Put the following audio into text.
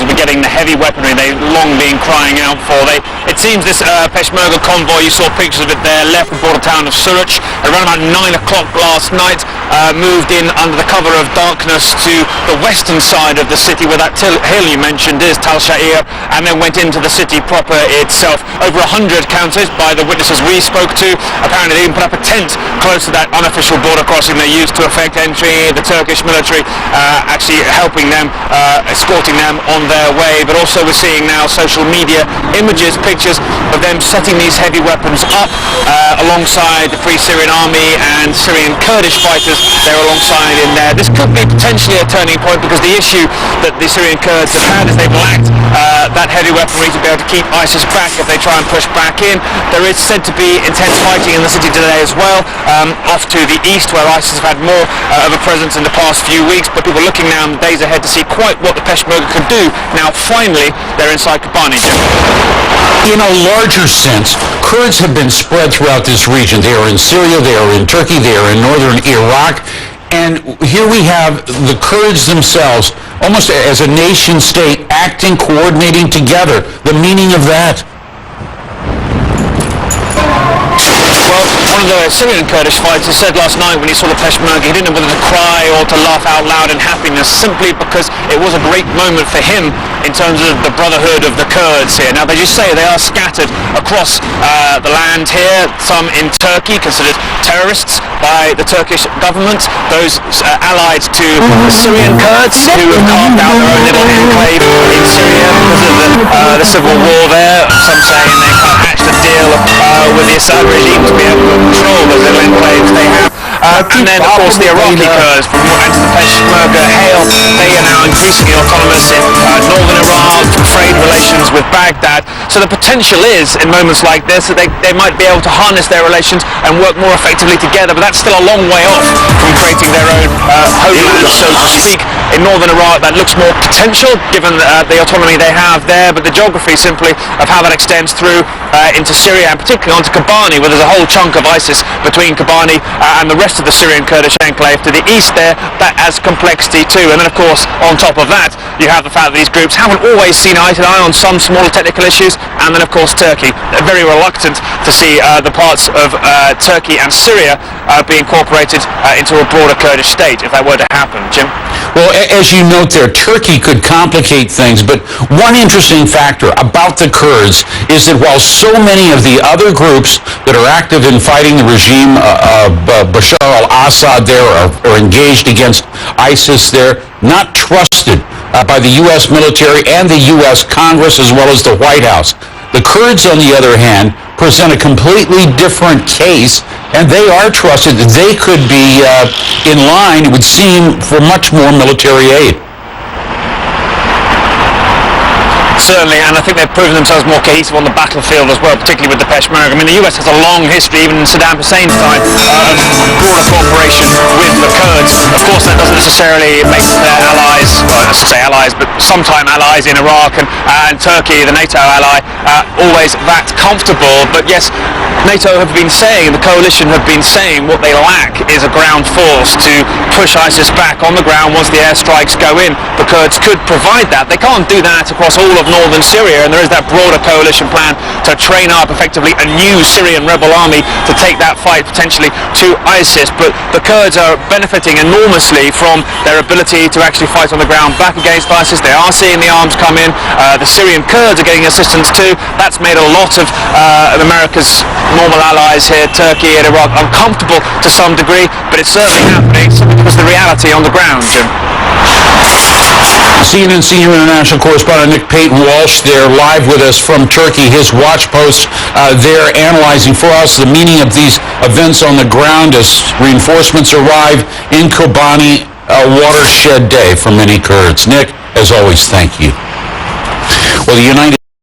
will be getting the heavy weaponry they've long been crying out for. It seems this Peshmerga convoy, you saw pictures of it there, left the border town of Suruc around about 9 o'clock last night, moved in under the cover of darkness to the western side of the city where that hill you mentioned is, Tal Sha'ir, and then went into the city proper itself. Over 100 counted by the witnesses we spoke to. Apparently they even put up a tent close to that unofficial border crossing they used to effect entry. The Turkish military actually helping them, escorting them on their way. But also we're seeing now social media images, pictures of them setting these heavy weapons up alongside the Free Syrian Army and Syrian Kurdish fighters. They're alongside in there. This could be potentially a turning point because the issue that the Syrian Kurds have had is they've lacked that heavy weaponry to be able to keep ISIS back if they try and push back in. There is said to be intense fighting in the city today as well, off to the east where ISIS have had more of a presence in the past few weeks, but people are looking now in the days ahead to see quite what the Peshmerga can do. Now finally they're inside Kobani. In a larger sense, Kurds have been spread throughout this region. They are in Syria, they are in Turkey, they are in northern Iraq, and here we have the Kurds themselves, almost as a nation state, acting, coordinating together. The meaning of that? Well, one of the Syrian Kurdish fighters said last night when he saw the Peshmerga, he didn't know whether to cry or to laugh out loud in happiness, simply because it was a great moment for him in terms of the brotherhood of the Kurds here. Now, as you say, they are scattered across the land here, some in Turkey, considered terrorists by the Turkish government, those allied to the Syrian Kurds who have carved out their own little enclave in Syria because of the civil war there. Some saying they kind of hatched a deal with the Assad regime to be able to control those little enclaves they have. And then, of course, the Iraqi Kurds, from whence the Peshmerga hail, they are now increasingly autonomous in northern Iraq, trade relations with Baghdad. So the potential is, in moments like this, that they might be able to harness their relations and work more effectively together, but that's still a long way off from creating their own homeland, so to speak. In northern Iraq, that looks more potential, given the autonomy they have there, but the geography simply of how that extends through into Syria, and particularly onto Kobani, where there's a whole chunk of ISIS between Kobani and the rest of the Syrian Kurdish enclave to the east there, that adds complexity too. And then, of course, on top of that, you have the fact that these groups haven't always seen eye to eye on some smaller technical issues, and then, of course, Turkey. They're very reluctant to see the parts of Turkey and Syria be incorporated into a broader Kurdish state, if that were to happen. Jim? Well, as you note there, Turkey could complicate things, but one interesting factor about the Kurds is that while so many of the other groups that are active in fighting the regime of Bashar al-Assad there are engaged against ISIS, they're not trusted by the U.S. military and the U.S. Congress as well as the White House. The Kurds, on the other hand, present a completely different case, and they are trusted. They could be in line, it would seem, for much more military aid. Certainly, and I think they've proven themselves more cohesive on the battlefield as well, particularly with the Peshmerga. I mean, the US has a long history, even in Saddam Hussein's time, of broader cooperation with the Kurds. Of course, that doesn't necessarily make their allies, well, I should say allies, but sometime allies in Iraq and Turkey, the NATO ally, always that comfortable. But yes, NATO have been saying, the coalition have been saying, what they lack is a ground force to push ISIS back on the ground once the airstrikes go in. The Kurds could provide that. They can't do that across all of northern Syria, and there is that broader coalition plan to train up effectively a new Syrian rebel army to take that fight potentially to ISIS. But the Kurds are benefiting enormously from their ability to actually fight on the ground back against ISIS. They are seeing the arms come in. The Syrian Kurds are getting assistance too. That's made a lot of America's normal allies here, Turkey and Iraq, uncomfortable to some degree, but it's certainly happening because the reality on the ground, Jim. CNN Senior International Correspondent Nick Payton-Walsh there, live with us from Turkey, his watch post there, analyzing for us the meaning of these events on the ground as reinforcements arrive in Kobani, a watershed day for many Kurds. Nick, as always, thank you. Well, the United